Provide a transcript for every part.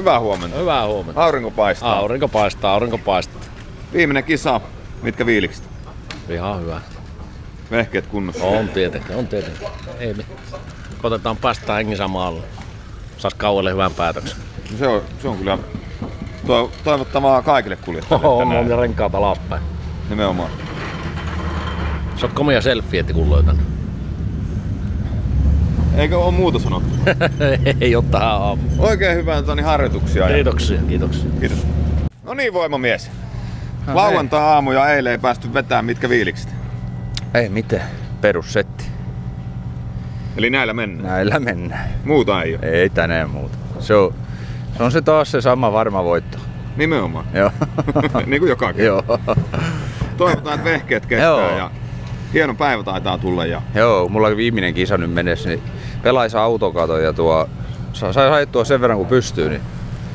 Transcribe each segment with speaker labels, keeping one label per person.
Speaker 1: Hyvää huomenta.
Speaker 2: Hyvää huomenta.
Speaker 1: Aurinko paistaa.
Speaker 2: Aurinko paistaa, aurinko paistaa.
Speaker 1: Viimeinen kisa. Mitkä fiilikset?
Speaker 2: Ihan hyvä.
Speaker 1: Vehkeet kunnossa.
Speaker 2: On tietenkin, on tietenkin. Ei mitään. Koitetaan päästään hengissä maalle. Saas kaualle hyvän päätöksen.
Speaker 1: No se on kyllä toivottavaa kaikille kuljettajille.
Speaker 2: On ja renkaat alaspäin.
Speaker 1: Nimenomaan.
Speaker 2: Sä oot komia selfietti kun löytän.
Speaker 1: Eikö ole muuta sanottu?
Speaker 2: Ei oo tähän aamuun.
Speaker 1: Oikein hyvää harjoituksia.
Speaker 2: Kiitoksia, kiitoksia.
Speaker 1: Kiitos. No niin, voimamies. Lauantai-aamu ja eilen ei päästy vetämään. Mitkä fiilikset?
Speaker 3: Ei mitään. Perussetti.
Speaker 1: Eli näillä mennään?
Speaker 3: Näillä mennään.
Speaker 1: Muuta ei ole?
Speaker 3: Ei tänään muuta. Se on se taas se sama varma voitto.
Speaker 1: Nimenomaan?
Speaker 3: Joo.
Speaker 1: Niin kuin joka kerta.
Speaker 3: Joo. Toivotaan, että vehkeet kestää. Joo.
Speaker 1: Ja hieno päivä taitaa tulla.
Speaker 3: Joo, mulla on viimeinen kisa nyt mennessä, niin pelaisi autokato ja sai haettua sen verran kun pystyy, niin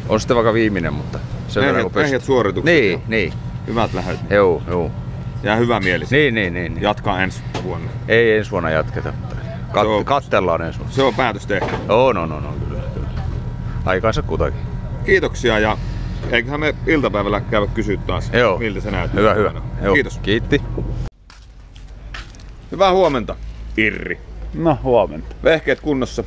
Speaker 3: on sitten vaikka viimeinen, mutta sen verran kun pystyy.
Speaker 1: Ehjät suoritukset.
Speaker 3: Niin.
Speaker 1: Hyvät lähöt.
Speaker 3: Joo.
Speaker 1: Ja hyvä mieli.
Speaker 3: Niin.
Speaker 1: Jatkaa ensi vuonna.
Speaker 3: Ei ensi vuonna jatketa. Kattellaan ensi vuonna.
Speaker 1: Se on päätös tehty.
Speaker 3: No, kyllä. Aikansa kutakin.
Speaker 1: Kiitoksia ja eiköhän me iltapäivällä käydä kysyä taas,
Speaker 3: Joo.
Speaker 1: miltä se näyttää.
Speaker 3: Hyvä. Joo.
Speaker 1: Kiitos.
Speaker 3: Kiitti.
Speaker 1: Hyvää huomenta, Irri.
Speaker 4: No, huomenta.
Speaker 1: Vehkeet kunnossa.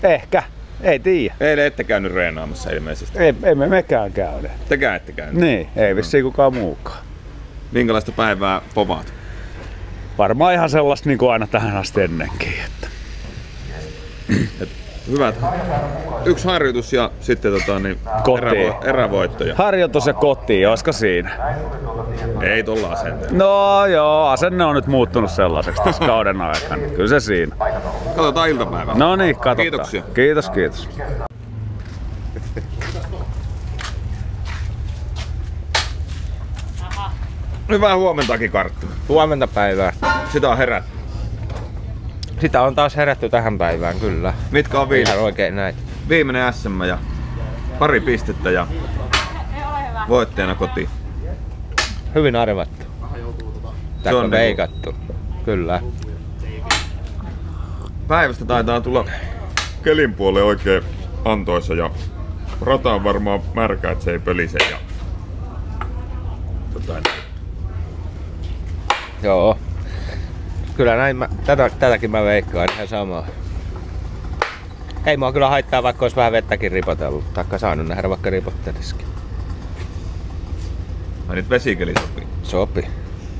Speaker 4: Ehkä. Ei tiedä.
Speaker 1: Eilen ette käynyt reenaamassa ilmeisesti.
Speaker 4: Ei me mekään käydä.
Speaker 1: Tekään ette käynyt.
Speaker 4: Niin, ei vissiin kukaan muukaan.
Speaker 1: Minkälaista päivää povaat?
Speaker 4: Varmaan ihan sellaista niin kuin aina tähän asti ennenkin. Että.
Speaker 1: Hyvät. Yksi harjoitus ja sitten
Speaker 4: Kotiin.
Speaker 1: erävoittoja.
Speaker 4: Harjoitus ja kotiin, olisiko siinä?
Speaker 1: Ei tolla asenteella.
Speaker 4: No joo, asenne on nyt muuttunut sellaiseksi tässä kauden aikana. Kyllä se siinä.
Speaker 1: Katsotaan iltapäivällä.
Speaker 4: No niin, katsotaan.
Speaker 1: Kiitoksia.
Speaker 4: Kiitos.
Speaker 1: Hyvää huomentakin, Karttu.
Speaker 5: Huomenta päivää.
Speaker 1: Sitä on herätty.
Speaker 5: Sitä on taas herätty tähän päivään, kyllä.
Speaker 1: Mitkä on
Speaker 5: Ihan oikein näin.
Speaker 1: viimeinen SM ja pari pistettä ja voittajana kotiin?
Speaker 5: Hyvin arvattu.
Speaker 1: Se on
Speaker 5: veikattu. Kyllä.
Speaker 1: Päivästä taitaa tulla kelin puolelle oikein antoisa ja rata on varmaan märkä, että se ei pölise. Ja
Speaker 5: Joo. Kyllä näin, tätäkin mä veikkaan ihan samaa. Ei mua kyllä haittaa, vaikka olisi vähän vettäkin ripotellut. Taikka saanut nähdä vaikka ripottelisikin.
Speaker 1: Ai nyt vesikeli sopii.
Speaker 5: Sopi.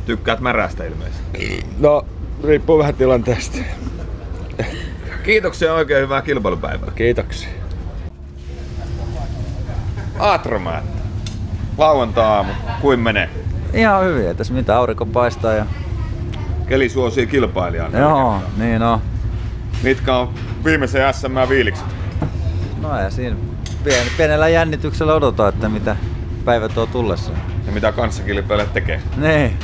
Speaker 1: Tykkäät märästä ilmeisesti.
Speaker 5: No, riippuu vähän tilanteesta.
Speaker 1: Kiitoksia, oikein hyvää kilpailupäivää.
Speaker 5: Kiitoksia.
Speaker 1: Aatromäät. Lauantai-aamu. Kuin menee?
Speaker 6: Ihan hyvin, että tässä mitä aurinko paistaa ja...
Speaker 1: Keli suosii kilpailijaa.
Speaker 6: Joo, niin on.
Speaker 1: Mitkä on viimeisen SM-viilikset?
Speaker 6: No ja siinä pienellä jännityksellä odotan, että mitä päivä tuo tullessa.
Speaker 1: Ja mitä kanssakilpailijat tekee?
Speaker 6: Niin.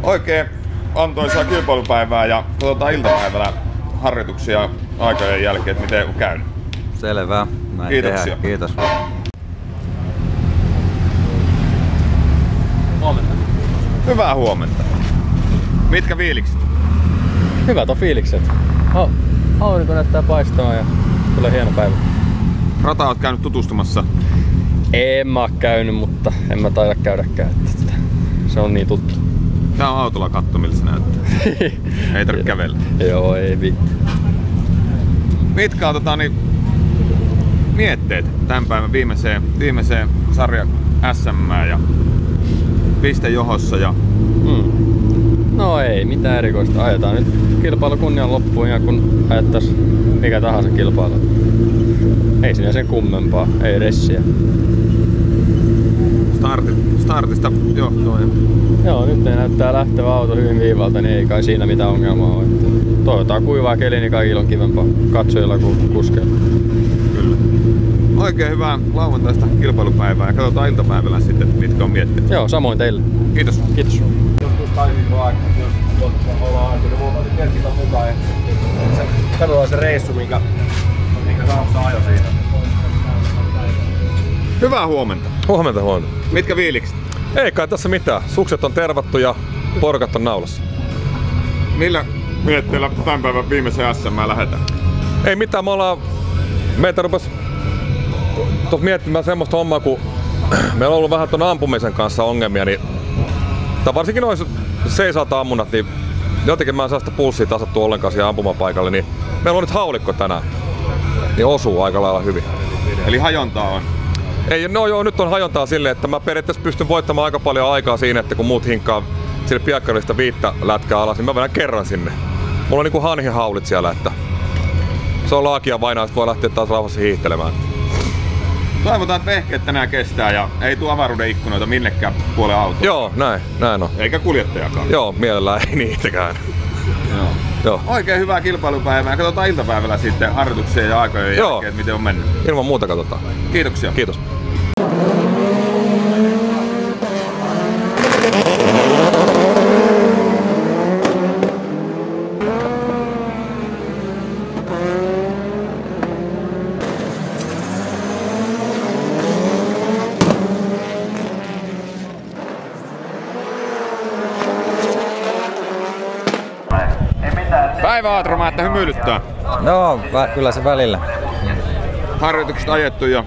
Speaker 1: Oikein antoisaa kilpailupäivää ja katsotaan iltapäivällä harjoituksia aikojen jälkeen, että miten on käynyt.
Speaker 6: Selvä. Näin
Speaker 1: Kiitoksia.
Speaker 6: tehdään. Kiitos.
Speaker 2: Huomenta.
Speaker 1: Hyvää huomenta. Mitkä fiilikset?
Speaker 2: Hyvät on fiilikset. Aurinko näyttää paistamaan ja tulee hieno päivä.
Speaker 1: Rata oot käynyt tutustumassa.
Speaker 2: En mä oo käynyt, mutta en mä taida käydäkään. Se on niin tuttu.
Speaker 1: Tää on autolla katto, miltä se näyttää. Ei tarvitse kävellä.
Speaker 2: Joo, ei vittu.
Speaker 1: Mitkä on mietteet tämän päivän viimeiseen sarja SM ja pistejohossa ja
Speaker 2: No ei mitään erikoista. Ajetaan nyt kilpailu kunnian loppuun ja kun ajettais mikä tahansa kilpailu. Ei siinä sen kummempaa, ei ressiä.
Speaker 1: startista johtoon.
Speaker 2: Joo, nyt ne näyttää lähtevä auto hyvin viivalta, niin ei kai siinä mitään ongelmaa ole. Toivotaan kuivaa keli, niin kaikilla on kivempaa katsojilla kuin kuskeilla.
Speaker 1: Kyllä. Oikein hyvää lauantaista kilpailupäivää ja katsotaan iltapäivällä sitten, mitkä on mietteet.
Speaker 2: Joo, samoin teille.
Speaker 1: Kiitos.
Speaker 2: Kiitos.
Speaker 5: Katsotaan se reissu, minkä Sampsa ajoi siinä.
Speaker 1: Hyvää huomenta.
Speaker 7: Huomenta.
Speaker 1: Mitkä fiilikset?
Speaker 7: Ei kai tässä mitään. Sukset on tervattu ja porkat on naulassa.
Speaker 1: Millä mietteillä tämän päivän viimeiseen SM lähdetään?
Speaker 7: Ei mitään, meitä rupes tuossa miettimään semmoista hommaa, kun meillä on ollut vähän ton ampumisen kanssa ongelmia, niin tai varsinkin noissa seisalta ammunnat, niin jotenkin mä en saa sitä pulssia tasattua ollenkaan siihen ampumapaikalle, niin meillä on nyt haulikko tänään. Niin osuu aika lailla hyvin.
Speaker 1: Eli hajontaa on.
Speaker 7: Ei, no joo, nyt on hajontaa silleen, että mä periaatteessa pystyn voittamaan aika paljon aikaa siinä, että kun muut hinkkaa sille piakkarista 5 lätkää alas, niin mä vedän kerran sinne. Mulla on niinku hanhihaulit siellä, että se on laakia vainaa, sit voi lähteä taas rauhassa hiihtelemään.
Speaker 1: Toivotaan, että vehkeet tänään kestää ja ei tuu avaruuden ikkunoita minnekään puolen autoa.
Speaker 7: Joo, näin on.
Speaker 1: Eikä kuljettajakaan.
Speaker 7: Joo, mielellään ei niitäkään. Joo.
Speaker 1: Oikein hyvää kilpailupäivää. Katsotaan iltapäivällä sitten harjoituksia ja aikojen jälkeen, miten on mennyt.
Speaker 7: Ilman muuta katsotaan.
Speaker 1: Kiitoksia.
Speaker 7: Kiitos.
Speaker 1: Päivä Aatromaa, että hymyilyttää.
Speaker 6: No, kyllä se välillä.
Speaker 1: Harjoitukset ajettu ja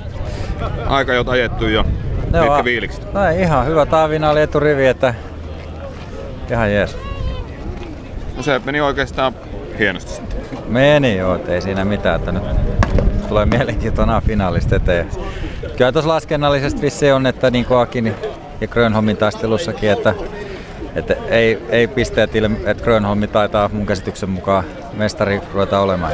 Speaker 1: aikajot ajettu ja mitkä fiilikset?
Speaker 6: No ihan hyvä taavinaali eturivi, että ihan jees.
Speaker 1: No se meni oikeastaan hienosti sitten.
Speaker 6: Meni joo, ei siinä mitään, että nyt tulee mielenkiintoinen finaalista eteen. Kyllä tuossa laskennallisesti vissiin on, että niin kuin Akin ja Grönholmin taistelussakin, että ei pisteet että Grönholmi taitaa mun käsityksen mukaan mestari ruveta olemaan.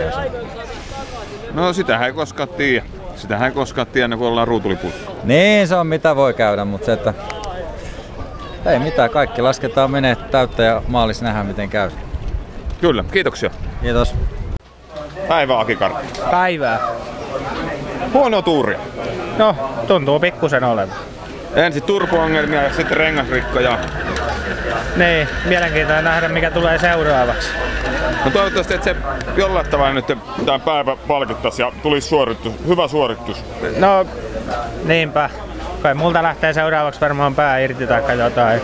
Speaker 1: No sitähän ei koskaan tiedä. Sitähän ei koskaan tiedä, kun ollaan ruutulipulla.
Speaker 6: Niin, se on mitä voi käydä, mutta se, että ei mitään, kaikki lasketaan menee täyttä ja maalis nähdään miten käy.
Speaker 1: Kyllä, kiitoksia.
Speaker 6: Kiitos.
Speaker 1: Päivää Aki Kartta.
Speaker 8: Päivää.
Speaker 1: Huono tuuria.
Speaker 8: No, tuntuu pikkusen olevan.
Speaker 1: Ensin turbo-ongelmia ja sitten rengasrikkoja.
Speaker 8: Niin, mielenkiintoinen nähdä mikä tulee seuraavaksi.
Speaker 1: No toivottavasti, että se jollain tavalla nyt tämän päivän palkittaisi ja tulisi hyvä suoritus.
Speaker 8: No, niinpä. Kai multa lähtee seuraavaksi varmaan pää irti tai jotain.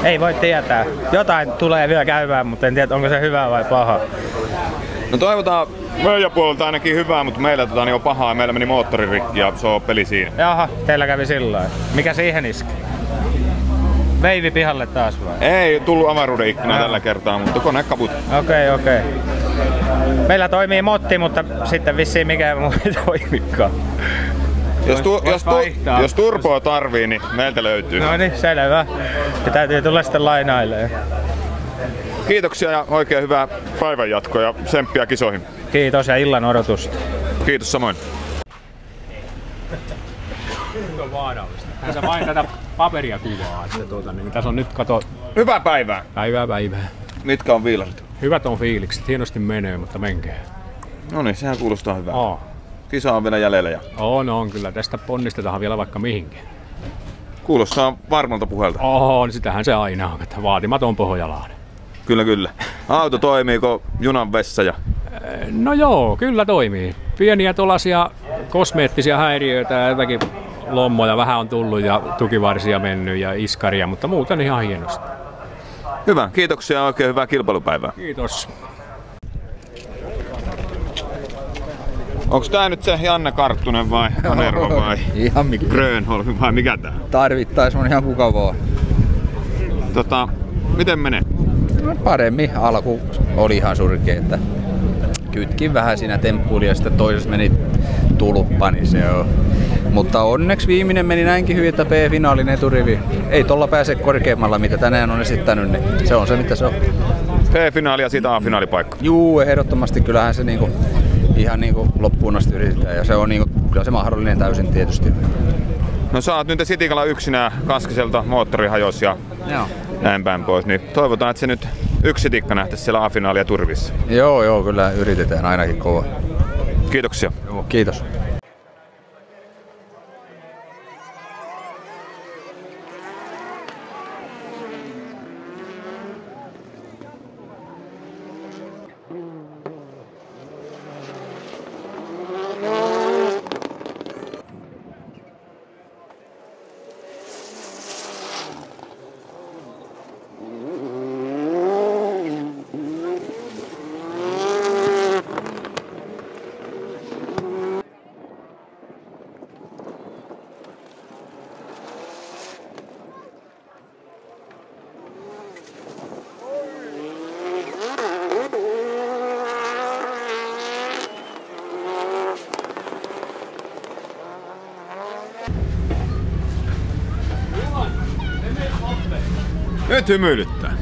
Speaker 8: Ei voi tietää. Jotain tulee vielä käymään, mutta en tiedä onko se hyvä vai paha.
Speaker 1: No toivotaan meidän puolelta ainakin hyvää, mutta meillä niin on pahaa ja meillä meni moottori rikki ja se on peli siinä.
Speaker 8: Jaha, teillä kävi silloin. Mikä siihen iski? Veivi pihalle taas vai?
Speaker 1: Ei tullut avaruuden ikkuna tällä kertaa, mutta kone kaput.
Speaker 8: Okei. Meillä toimii motti, mutta sitten vissiin mikään muu ei toimikaan.
Speaker 1: Jos turboa tarvii, niin meiltä löytyy.
Speaker 8: No niin, selvä. Ja täytyy tulla sitten lainailemaan.
Speaker 1: Kiitoksia ja oikein hyvää päivän jatkoa ja tsemppiä kisoihin.
Speaker 8: Kiitos ja illan odotusta.
Speaker 1: Kiitos samoin.
Speaker 9: On vaarallista. Tässä vain tätä paperia kuvaa. Että niin tässä on nyt kato.
Speaker 1: Hyvää päivää.
Speaker 9: Päivää.
Speaker 1: Mitkä on viilarit?
Speaker 9: Hyvät on fiilikset. Hienosti menee, mutta menkää.
Speaker 1: No niin, sehän kuulostaa hyvää. Kisa on vielä jäljellä. Ja...
Speaker 9: On kyllä. Tästä ponnistetaan vielä vaikka mihinkin.
Speaker 1: Kuulostaa varmalta puhelta.
Speaker 9: Niin sitähän se aina on, että vaatimaton Pohjalainen.
Speaker 1: Kyllä. Auto toimiiko junan vessa?
Speaker 9: No joo, kyllä toimii. Pieniä tuollaisia kosmeettisia häiriöitä ja jotakin lommoja vähän on tullut ja tukivarsia mennyt ja iskaria, mutta muuten ihan hienosti.
Speaker 1: Hyvä, kiitoksia ja oikein hyvää kilpailupäivää.
Speaker 9: Kiitos.
Speaker 1: Onko tää nyt se Janne Karttunen vai Kanerva vai
Speaker 6: ihan
Speaker 1: Grönholm vai mikä tää?
Speaker 6: Tarvittais on ihan kuka vaan.
Speaker 1: Miten menee?
Speaker 10: Paremmin. Alku oli ihan surkea, että kytkin vähän siinä temppuili ja sitten toisessa meni tulppa, niin se on. Mutta onneksi viimeinen meni näinkin hyvin, että B-finaalin eturivi. Ei tolla pääse korkeammalla, mitä tänään on esittänyt, niin se on se, mitä se on.
Speaker 1: B-finaali ja siitä A-finaalipaikka.
Speaker 10: Juu, ehdottomasti kyllähän se ihan loppuun asti yritetään ja se on kyllä se mahdollinen täysin tietysti.
Speaker 1: No sä oot nyt Sitikalla yksinään Kaskiselta moottori hajosi ja näin päin pois, niin toivotaan, että se nyt yksi tikka nähtäisi siellä A-finaali ja turvissa.
Speaker 10: Joo, kyllä yritetään ainakin kova.
Speaker 1: Kiitoksia.
Speaker 10: Joo, kiitos.
Speaker 1: Nyt hymyilyttää.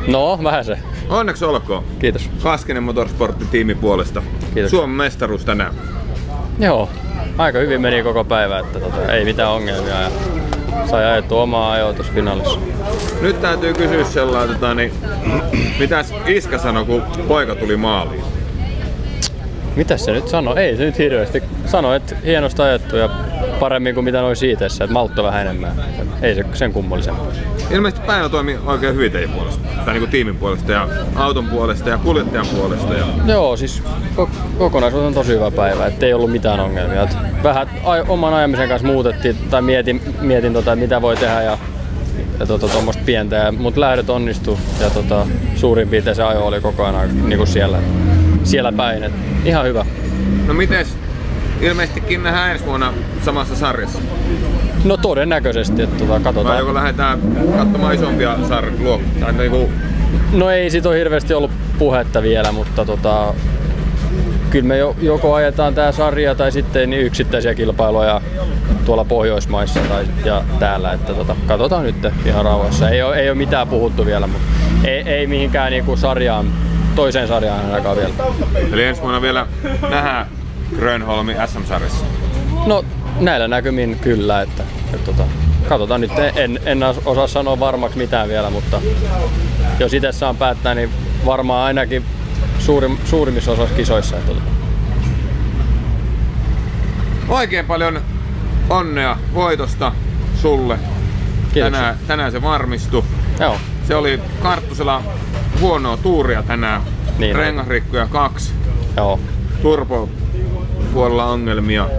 Speaker 2: No, vähän se.
Speaker 1: Onneksi olkoon.
Speaker 2: Kiitos.
Speaker 1: Kaskinen Motorsport-tiimin puolesta.
Speaker 2: Kiitos.
Speaker 1: Suomen mestaruus tänään.
Speaker 2: Joo, aika hyvin meni koko päivä, että ei mitään ongelmia ja sai ajettua omaa ajoa tuossa finaalissa.
Speaker 1: Nyt täytyy kysyä sellainen, niin mitäs iskä sanoi, kun poika tuli maaliin?
Speaker 2: Mitäs se nyt sanoi? Ei se nyt hirveästi. Sanoi, että hienosti ajettu ja paremmin kuin mitä noin siitessä, että maltto vähän enemmän. Ei se sen kummallisempaa.
Speaker 1: Ilmeisesti päivä toimi oikein hyvin teidän puolesta. Tai niinku tiimin puolesta ja auton puolesta ja kuljettajan puolesta. Ja...
Speaker 2: Joo, siis kokonaisuus on tosi hyvä päivä, ettei ollut mitään ongelmia. Et vähän oman ajamisen kanssa muutettiin tai mietin mitä voi tehdä ja tuommoista pientä, mutta lähdöt onnistu ja suurin piirtein se ajo oli koko ajan niinku siellä päin. Et ihan hyvä.
Speaker 1: No mites? Ilmeisestikin nähdään ensi vuonna samassa sarjassa.
Speaker 2: No todennäköisesti, että katsotaan.
Speaker 1: Vai joko lähdetään katsomaan isompia sarjaluokkia? Niinku...
Speaker 2: No ei siitä ole hirveästi ollut puhetta vielä, mutta kyllä me joko ajetaan tää sarja tai sitten niin yksittäisiä kilpailuja tuolla Pohjoismaissa ja täällä, että katsotaan nyt ihan rauhassa. Ei ole mitään puhuttu vielä, mutta ei mihinkään niinku toiseen sarjaan ainakaan vielä.
Speaker 1: Eli ensi vuonna vielä nähdään Grönholmi SM-sarjassa?
Speaker 2: No näillä näkymin kyllä, että katsotaan nyt. En osaa sanoa varmaksi mitään vielä, mutta jos itse saan päättää, niin varmaan ainakin suurimmissa osassa kisoissa.
Speaker 1: Oikein paljon onnea voitosta sulle. Tänään se varmistui.
Speaker 2: Joo.
Speaker 1: Se oli Karttusella huonoa tuuria tänään.
Speaker 2: Niin
Speaker 1: rengasrikkoja 2.
Speaker 2: Joo.
Speaker 1: Turbopuolella ongelmia.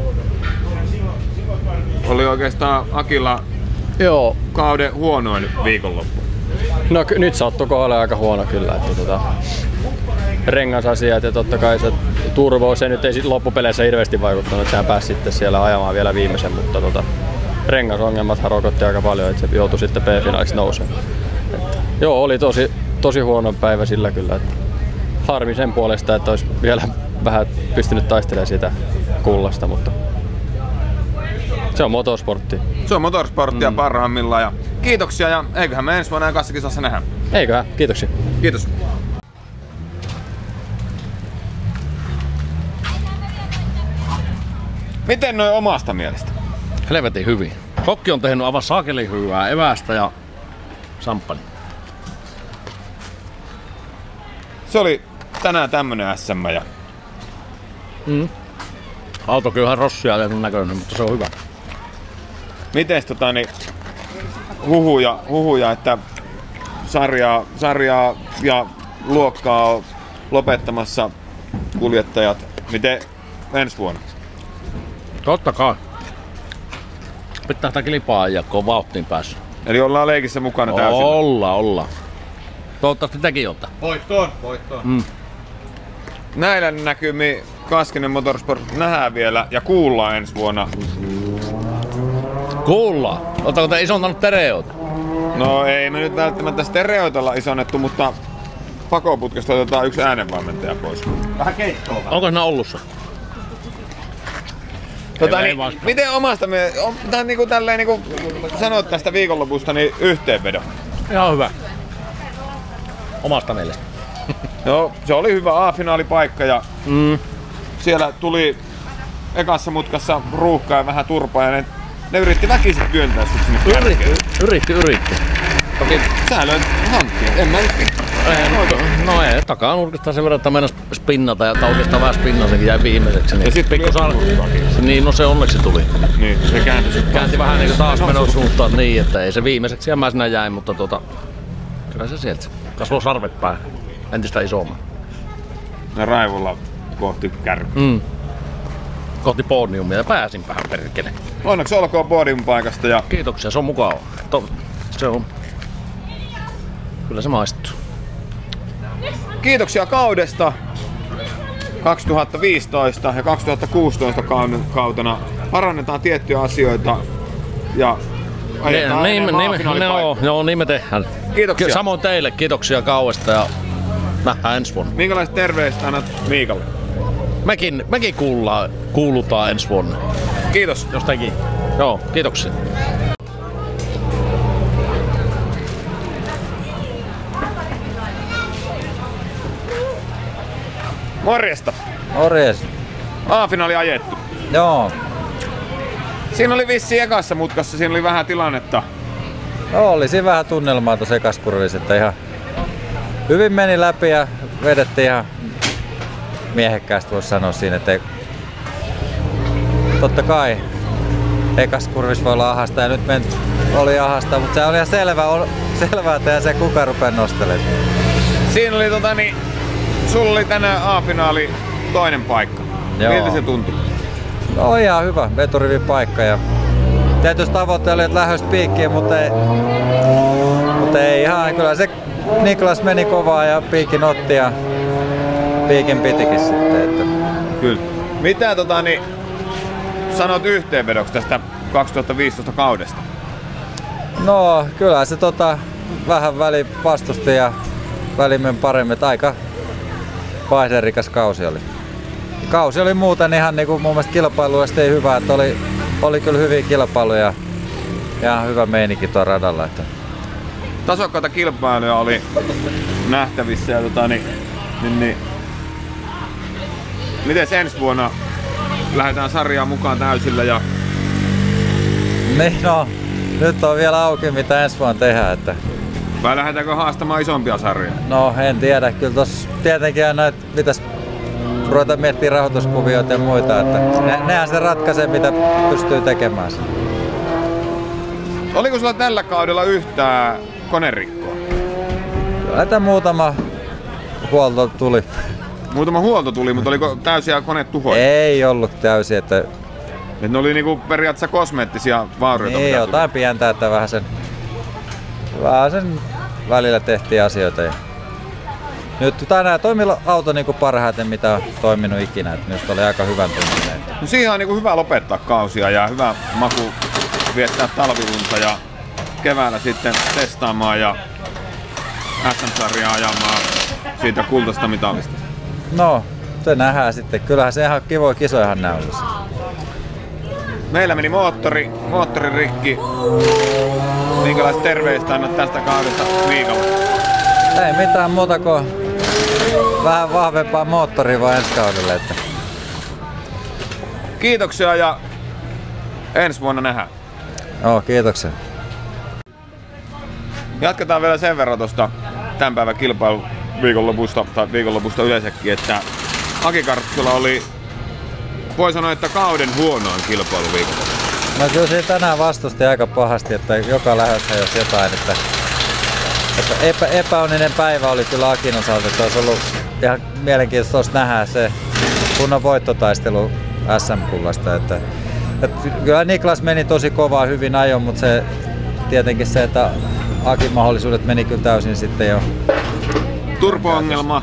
Speaker 1: Oli oikeastaan Akilla kauden huonoin viikonloppu.
Speaker 2: No nyt sattui kohdalle aika huono kyllä. Että rengasasiat ja totta kai se turbo, se nyt ei loppupeleissä hirveästi vaikuttanut, että sehän pääsi sitten siellä ajamaan vielä viimeisen, mutta rengasongelmathan rokotti aika paljon, että se joutui sitten B-finaaliksi nousemaan. Joo, oli tosi huono päivä sillä kyllä. Että harmi sen puolesta, että olisi vielä vähän pystynyt taistelemaan sitä kullasta, mutta se on motorsportti.
Speaker 1: Se on motorsporttia parhaimmillaan ja kiitoksia ja eiköhän me ensi vuonna kassakisassa nähdä.
Speaker 2: Eiköhän, kiitoksia.
Speaker 1: Kiitos. Miten noin omasta mielestä?
Speaker 11: Helvetin hyvin. Kokki on tehnyt aivan sakelin hyvää evästä ja samppani.
Speaker 1: Se oli tänään tämmönen SM ja...
Speaker 11: Auto kyllä ihan rossia näköinen, mutta se on hyvä.
Speaker 1: Mites huhuja, että sarjaa ja luokkaa on lopettamassa kuljettajat. Miten ensi vuonna?
Speaker 11: Totta kai. Pitää sitä kilpaa ajaa, kun on vauhtiin päässyt.
Speaker 1: Eli ollaan leikissä mukana täysin?
Speaker 11: Ollaan. Toivottavasti tekin olette.
Speaker 1: Voittoon. Näillä näkymin Kaskinen Motorsport nähdään vielä ja kuullaan ensi vuonna.
Speaker 11: Kuullaan. Oletteko te isontanut stereoita?
Speaker 1: No ei me nyt välttämättä stereoita olla isonnettu, mutta pakoputkesta otetaan yksi äänenvalmentaja pois.
Speaker 11: Vähän keittoa. Onko siinä Ollussa?
Speaker 1: Miten omasta niinku tälleen niinku sanoit tästä viikonlopusta niin yhteenvedon?
Speaker 11: Ihan hyvä. Omasta mielestä.
Speaker 1: Joo, se oli hyvä A-finaalipaikka ja siellä tuli ekassa mutkassa ruuhkaa ja vähän turpaa ja ne yritti väkisin työntää sut sinne kärkeen.
Speaker 11: Yritti. Toki
Speaker 1: sä löit hankkia, en mä nyt.
Speaker 11: No ei, takanurkista sen verran, että mennä spinnata ja oikeastaan vähän spinnasenkin jäi viimeiseksi.
Speaker 1: Ja sit
Speaker 11: niin, no se onneksi tuli.
Speaker 1: Niin, se
Speaker 11: käänti vähän niinku taas menon suuntaan niin, että ei se viimeiseksi ja mä sinä jäin, mutta kyllä se sieltä kasvoi sarvet päin entistä isomman.
Speaker 1: Ja raivolla kohti kärkyä.
Speaker 11: Kohti podiumia ja pääsinpähän perkele.
Speaker 1: Onneksi olkoon podiumpaikasta ja...
Speaker 11: Kiitoksia, se on mukava. Se on... Kyllä se maistuu.
Speaker 1: Kiitoksia kaudesta. 2015 ja 2016 kautena parannetaan tiettyjä asioita ja ajetaan
Speaker 11: niin me tehdään.
Speaker 1: Kiitoksia.
Speaker 11: Samoin teille, kiitoksia kauesta ja nähdään ensi vuonna.
Speaker 1: Minkälaiset terveiset annat Miikalle?
Speaker 11: Mekin kuulutaan ensi vuonna.
Speaker 1: Kiitos.
Speaker 11: Jos tekin. Joo, kiitoksia.
Speaker 1: Morjesta.
Speaker 6: Morjes.
Speaker 1: A-finaali ajettu.
Speaker 6: Joo.
Speaker 1: Siinä oli vissiin ekassa mutkassa, siinä oli vähän tilannetta.
Speaker 6: No, oli siinä vähän tunnelmaa tuossa ekaskurvissa, että ihan hyvin meni läpi ja vedettiin ihan miehekkäästi, voisi sanoa siinä, että totta kai ekaskurvissa voi olla ahasta ja nyt oli ahasta, mutta se oli ihan selvää, että se kuka rupea nostelemaan.
Speaker 1: Siinä oli sulla oli tänään A-finaali toinen paikka.
Speaker 6: Joo.
Speaker 1: Miltä se tuntui?
Speaker 6: No ihan hyvä veturivin paikka ja tietysti tavoite oli, että lähdös piikkiin, mutta ei ihan. Kyllä se Niklas meni kovaa ja piikin otti ja piikin pitikin sitten. Että.
Speaker 1: Kyllä. Mitä sanot yhteenvedoksi tästä 2015 kaudesta?
Speaker 6: No kyllä se vähän väli vastusti ja väli meni paremmin, että aika vaihderikas kausi oli. Kausi oli muuten ihan niinku mun mielestä kilpailuista ei hyvä, että oli kyllä hyviä kilpailuja ja hyvä meininki tuolla radalla. Että.
Speaker 1: Tasokkaita kilpailuja oli nähtävissä ja miten ensi vuonna lähdetään sarjaan mukaan täysillä ja...
Speaker 6: Niin no, nyt on vielä auki mitä ensi vuonna tehdään. Että.
Speaker 1: Vai lähdetäänkö haastamaan isompia sarjoja?
Speaker 6: No en tiedä, kyllä tossa tietenkin aina pitäisi ruveta miettimään rahoituskuvioita ja muita, että nehän se ratkaisee mitä pystyy tekemään.
Speaker 1: Oliko sulla tällä kaudella yhtään konerikkoa?
Speaker 6: Kyllä muutama huolto tuli.
Speaker 1: Muutama huolto tuli, mutta oliko täysiä konetuhoja?
Speaker 6: Ei ollut täysiä. Että
Speaker 1: ne oli niinku periaatteessa kosmeettisia vaurioita?
Speaker 6: Niin, jotain pientä, että vähän sen välillä tehtiin asioita. Ja nyt tänään toimi auto niinku parhaiten mitä on toiminut ikinä. Et nyt oli aika hyvän tunninen.
Speaker 1: No siihen on niinku hyvä lopettaa kausia ja hyvä maku viettää talviunta ja keväällä sitten testaamaan ja SM-sarjaa ajamaan siitä kultaista mitalista.
Speaker 6: No, se nähdään sitten. Kyllähän se ihan kivoja kisojahan nää olisi.
Speaker 1: Meillä meni moottori rikki. Minkälaiset terveistä annat tästä kaudesta viikolla?
Speaker 6: Ei mitään muuta kuin vähän vahvempaa moottoria vaan ensi kaudelle. Että.
Speaker 1: Kiitoksia ja ensi vuonna nähdään.
Speaker 6: Joo, kiitoksia.
Speaker 1: Jatketaan vielä sen verran tuosta tämän päivän viikonlopusta yleensäkin, että Aki Karttula oli, voi sanoa, että kauden huonoin kilpailuviikolla.
Speaker 6: No kyllä se tänään vastusti aika pahasti, että joka lähdössä jos jotain, että epäonninen päivä oli kyllä Akin osalta, että olisi ollut ihan mielenkiintoista nähdä se kunnon voittotaistelu SM-kullasta. Että kyllä Niklas meni tosi kovaa hyvin ajon, mutta se tietenkin se, että Akin mahdollisuudet meni kyllä täysin sitten jo.
Speaker 1: Turbo-ongelma,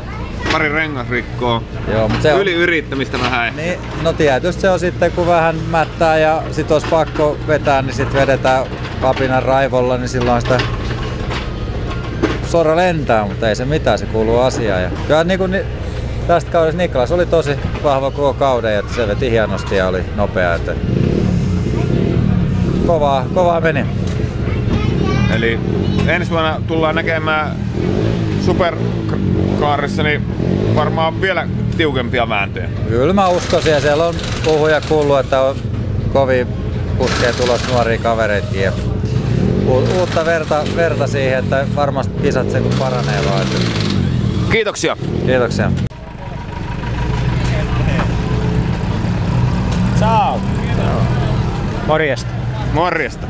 Speaker 1: pari rengasrikkoa, yliyrittämistä vähän.
Speaker 6: Niin, no tietysti se on sitten kun vähän mättää ja sit olisi pakko vetää, niin sit vedetään kapinan raivolla, niin silloin sitä sora lentää, mutta ei se mitään, se kuuluu asiaan. Ja kyllä niin kuin tästä kaudesta Niklas oli tosi vahva koko kauden, että se veti hienosti ja oli nopea. Että kovaa meni.
Speaker 1: Eli ensi vuonna tullaan näkemään Supercarissa niin varmaan vielä tiukempia vääntöjä.
Speaker 6: Kyllä mä uskoisin ja siellä on puhuja kuullut, että on kovin puskee tulos nuoria kavereita ja uutta verta siihen, että varmasti kisat se kun paranee vaan.
Speaker 1: Kiitoksia.
Speaker 6: Kiitoksia.
Speaker 8: Ciao. Morjesta.
Speaker 1: Morjesta.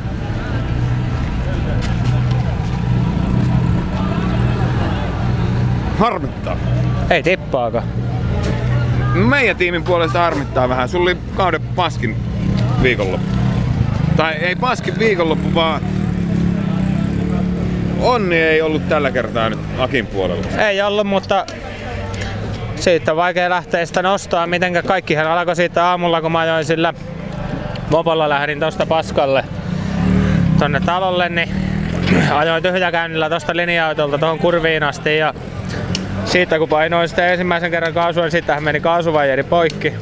Speaker 1: Harmittaa.
Speaker 8: Ei tippaakaan.
Speaker 1: Meidän tiimin puolesta harmittaa vähän. Sulla oli kauden paskin viikonloppu. Tai ei paskin viikonloppu, vaan onni ei ollut tällä kertaa nyt Akin puolella.
Speaker 8: Ei ollut, mutta siitä on vaikea lähteä sitä nostaa. Mitenkä kaikkihan alkoi siitä aamulla, kun mä ajoin sillä mopolla, lähdin tosta paskalle tonne talolle, niin ajoin tyhjäkäynnillä tosta linja-autolta tohon kurviin asti ja siitä kun painoin sitten ensimmäisen kerran kaasua, niin sittenhän meni kaasuvajeri poikki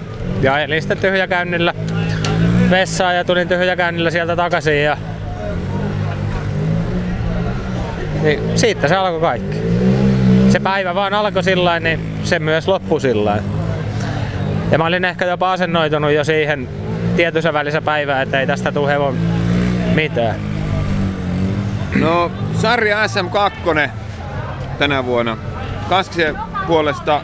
Speaker 8: ja ajelin sitten tyhjäkäynnillä vessaan ja tulin tyhjäkäynnillä sieltä takaisin ja siitä se alkoi kaikki. Se päivä vaan alkoi sillain, niin se myös loppui sillain. Ja mä olin ehkä jopa asennoitunut jo siihen tietyssä välissä päivää, että ei tästä tule hevon mitään.
Speaker 1: No, sarja SM2 tänä vuonna. Kaskisen puolesta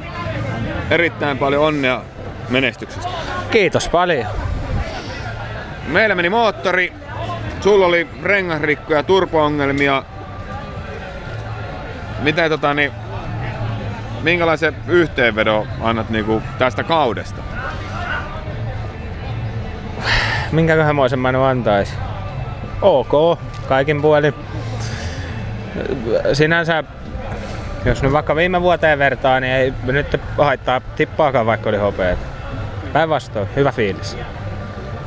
Speaker 1: erittäin paljon onnea menestyksestä.
Speaker 8: Kiitos paljon.
Speaker 1: Meillä meni moottori, sulla oli rengasrikko ja turbo-ongelmia. Miten minkälaisen yhteenvedon annat niinku tästä kaudesta?
Speaker 8: Minkäköhän moisen mä nyt antais? Ok, kaikin puolin. Sinänsä, jos nyt vaikka viime vuoteen vertaa, niin ei nyt haittaa tippaakaan, vaikka oli hopeeta. Päinvastoin, hyvä fiilis.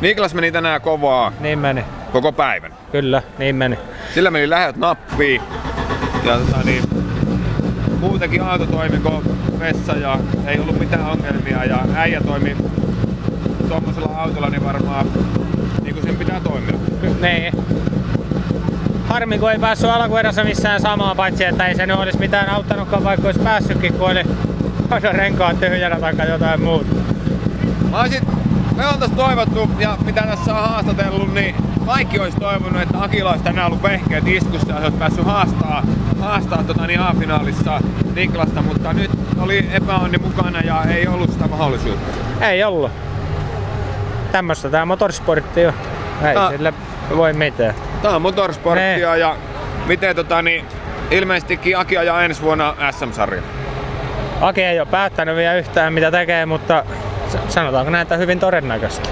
Speaker 1: Niklas meni tänään kovaa.
Speaker 8: Niin meni.
Speaker 1: Koko päivän.
Speaker 8: Kyllä, niin meni.
Speaker 1: Sillä meni lähet nappiin. Ja muutenkin auto toimi kuin vessa ja ei ollut mitään ongelmia. Ja äijä toimi tuommoisella autolla niin varmaan niin kuin sen pitää toimia.
Speaker 8: Niin. Harmi kun ei päässyt alkuerässä missään samaan, paitsi että ei se nyt olisi mitään auttanutkaan, vaikka olisi päässytkin, kun oli aina renkaat tyhjänä tai jotain muuta.
Speaker 1: Me on tässä toivottu ja mitä tässä on haastatellut, niin kaikki olisi toivonut, että Akilla olisi tänään ollut vehkeet iskussa ja olisi päässyt haastaa A-finaalissa Niklasta, mutta nyt oli epäonni mukana ja ei ollut sitä mahdollisuutta.
Speaker 8: Ei ollut. Tämmöstä tää motorsportti on. Ei sille voi mitään.
Speaker 1: Tää on motorsporttia ja miten ilmeisestikin Aki ajaa ensi vuonna SM-sarja.
Speaker 8: Aki ei ole päättänyt vielä yhtään mitä tekee, mutta sanotaanko näin, että hyvin todennäköistä.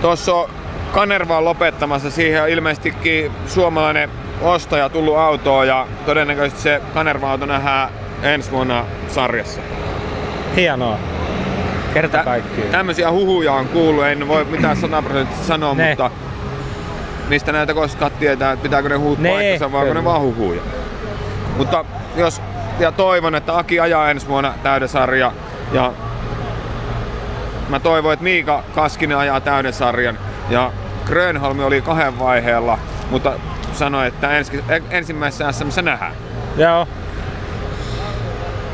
Speaker 1: Tuossa on Kanerva on lopettamassa, siihen on ilmeisestikin suomalainen ostaja tullut autoon ja todennäköisesti se Kanerva-auto nähdään ensi vuonna sarjassa.
Speaker 8: Hienoa. Kerta kaikkiaan.
Speaker 1: Tämmöisiä huhuja on kuullut, en voi mitään 100% sanoa, mutta mistä näitä koskaan tietää, että pitääkö ne huut paikkansa vai onko ne vaan huhuja. Mutta ja toivon, että Aki ajaa ensi vuonna täyden sarja ja mä toivon, että Miika Kaskinen ajaa täyden sarjan ja Grönholm oli 2 vaiheella, mutta sanoi, että ensimmäisessä SM:ssä nähdään.
Speaker 8: Joo.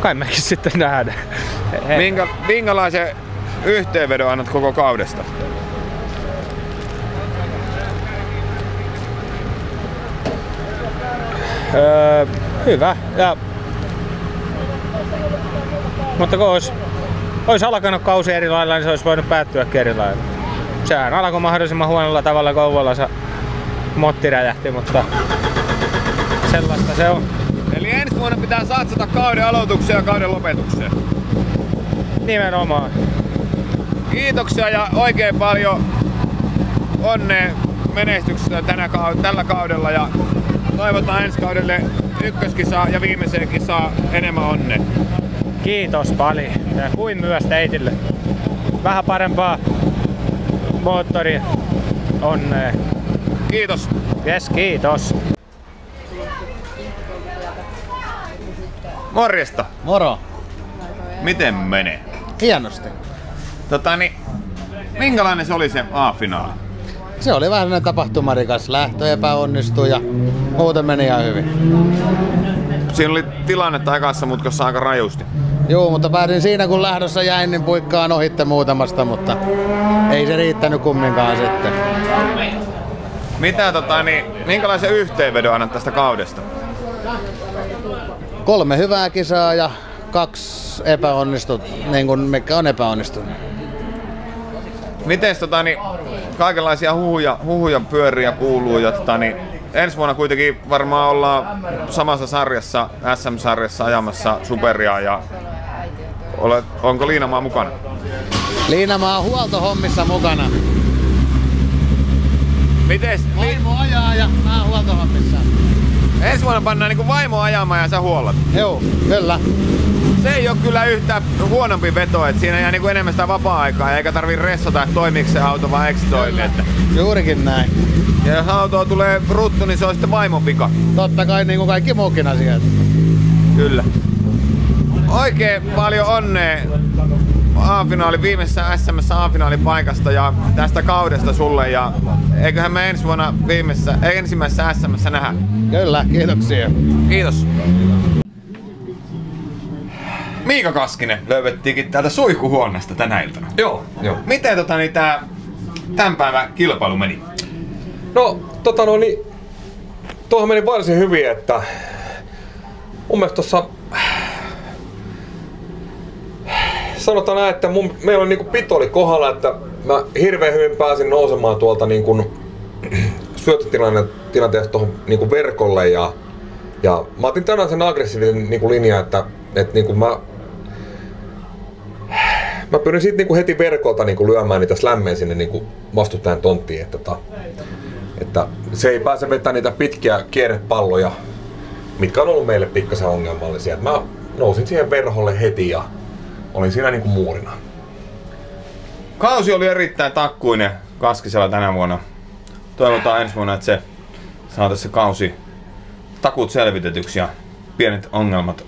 Speaker 8: Kai mekin sitten nähdään.
Speaker 1: Minkälaisen yhteenvedon annat koko kaudesta?
Speaker 8: Hyvä. Mutta kun olisi alkanut kausi eri lailla, niin se olisi voinut päättyäkin eri lailla. Sehän alkoi mahdollisimman huonolla tavalla, kun Ouvolassa motti räjähti, mutta sellaista se on.
Speaker 1: Eli ensi vuonna pitää satsata kauden aloitukseen ja kauden lopetukseen.
Speaker 8: Nimenomaan.
Speaker 1: Kiitoksia ja oikein paljon onnea menestyksestä tällä kaudella ja toivotaan ensi kaudelle ykköskisaa ja viimeiseen kisaa enemmän onnea.
Speaker 8: Kiitos paljon ja kuin myös teitille. Vähän parempaa moottoria. Onnea.
Speaker 1: Kiitos.
Speaker 8: Yes, kiitos.
Speaker 1: Morjesta.
Speaker 12: Moro.
Speaker 1: Miten menee?
Speaker 12: Hienosti.
Speaker 1: Minkälainen se oli se A-finaali?
Speaker 12: Se oli vähän tapahtumarikas. Lähtö epäonnistui ja muuten meni ihan hyvin.
Speaker 1: Siinä oli tilannetta ekassa mutkassa aika rajusti.
Speaker 12: Joo, mutta pääsin siinä kun lähdössä jäin, niin puikkaan ohitte muutamasta, mutta ei se riittänyt kumminkaan sitten.
Speaker 1: Minkälaisen yhteenvedon annat tästä kaudesta?
Speaker 12: 3 hyvää kisaa ja 2 mikä on epäonnistunut.
Speaker 1: Miten kaikenlaisia huhuja pyöriä kuuluu ja ensi vuonna kuitenkin varmaan ollaan samassa sarjassa, SM-sarjassa ajamassa Superia ja onko Liinamaa mukana?
Speaker 12: Liinamaa on huoltohommissa mukana. Vaimo ajaa ja mä oon huoltohommissa.
Speaker 1: Ensi vuonna pannaan vaimo ajamaan ja sä huollat.
Speaker 12: Joo, kyllä.
Speaker 1: Se ei ole kyllä yhtä huonompi veto, että siinä jää enemmän sitä vapaa-aikaa eikä tarvii ressata, että toimiiko se auto vai eikö se toimi.
Speaker 12: Juurikin näin.
Speaker 1: Ja jos autoon tulee ruttu, niin se on sitten vaimon vika.
Speaker 12: Totta kai niin kuin kaikki muukin asiat.
Speaker 1: Kyllä. Oikein paljon onnea A-finaali viimeisessä SM:ssä A-finaalin paikasta ja tästä kaudesta sulle ja eiköhän me ensi vuonna ensimmäisessä SM:ssä nähdä.
Speaker 12: Kyllä, kiitoksia.
Speaker 1: Kiitos. Miika Kaskinen löydettiinkin täältä suihkuhuoneesta tänä iltana.
Speaker 7: Joo.
Speaker 1: Miten tää tämän päivän kilpailu meni?
Speaker 7: No, tuohon meni varsin hyvin, että mun mielestä tossa sanotaan näin, että meillä oli niinku pito oli kohdalla, että mä hirveän hyvin pääsin nousemaan tuolta niinku syöttötilanteesta tuohon niinku verkolle ja mä otin tänään sen aggressiivisen niinku linjan, että niinku mä pyrin siitä niinku heti verkolta niinku lyömään niitä slämmejä sinne niinku vastustajan tonttiin, että se ei pääse vetämään niitä pitkiä kierrepalloja, mitkä on ollut meille pikkasen ongelmallisia. Mä nousin siihen verholle heti ja olin siinä niinku muurina.
Speaker 1: Kausi oli erittäin takkuinen Kaskisella tänä vuonna. Toivotaan ensi vuonna, että se saataisiin se kausi takut selvitetyksi ja pienet ongelmat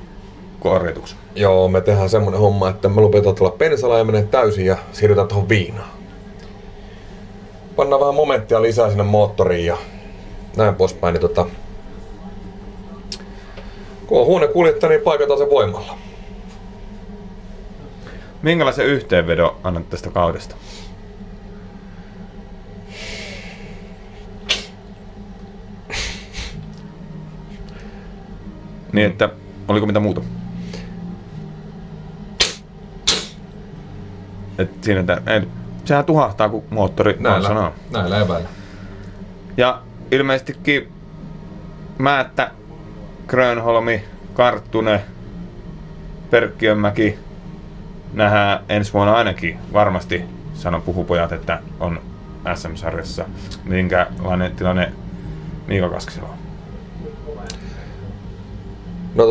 Speaker 1: korjatuksi.
Speaker 7: Joo, me tehdään semmonen homma, että me lopetetaan tuolla bensalla ja menee täysin ja siirrytään tuohon viinaan. Pannaan vähän momenttia lisää sinne moottoriin ja näin poispäin. Niin kun on huone kuljettaa, niin paikataan se voimalla.
Speaker 1: Minkälaisen yhteenvedon annat tästä kaudesta? Niin, että oliko mitä muuta? Et siinä sehän tuhahtaa, kun moottori sanoo.
Speaker 7: Näillä eväillä.
Speaker 1: Ja ilmeisestikin Määttä, Grönholmi, Karttunen, Perkkiönmäki nähdään ensi vuonna ainakin varmasti, sanon puhupojat, että on SM-sarjassa. Minkälainen tilanne Miika Kaskisella on?
Speaker 7: No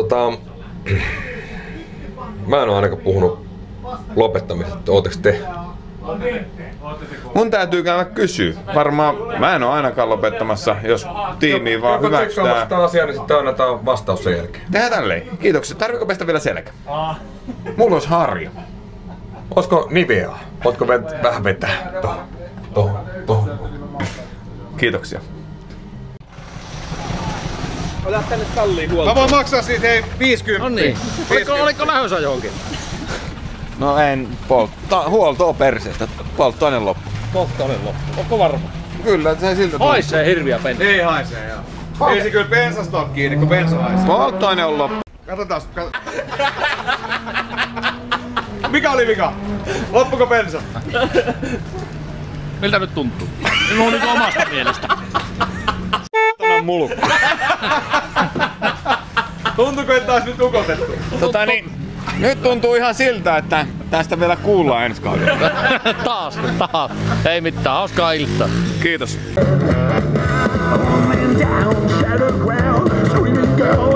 Speaker 7: mä en oo ainakaan puhunut lopettamisesta, ootteko te?
Speaker 1: Mun täytyy käydä kysyä. Varmaan mä en oo ainakaan lopettamassa, jos tiimi vaan hyväksytään.
Speaker 7: Jos asiaa, niin sitten annetaan vastaus sen jälkeen.
Speaker 1: Tehdään tälleen. Kiitoksia. Tarviiko pestä vielä selkä? Mulla olisi harja.
Speaker 7: Olisiko Niveaa? Voitko vähän vetää? Tohon.
Speaker 1: Kiitoksia.
Speaker 11: Ota tänne talliin huoltoon.
Speaker 1: Mä voin maksaa siitä 50.
Speaker 11: No niin. Oliko lähdössä johonkin?
Speaker 1: No en huoltoa perseestä. Polttoaine loppu.
Speaker 11: Onko varma?
Speaker 1: Kyllä, se siltä tuntuu.
Speaker 11: Haisee hirviä penni.
Speaker 1: Ei haisee, joo. Ei se kyllä bensasta ole kiinni, kun bensa haisee. Polttoaine on loppu. Katsotaan. Mikä oli vika? Loppuko bensa?
Speaker 11: Miltä nyt tuntuu? Minulla on nyt omasta mielestä.
Speaker 1: Tänään mulkku. Tuntuuko, että taas nyt ukotettu? Nyt tuntuu ihan siltä, että tästä vielä kuullaan ensi kaudella.
Speaker 11: Taas. Ei mitään, hauskaa iltaa.
Speaker 1: Kiitos.
Speaker 13: Down, shattered ground, screaming girl.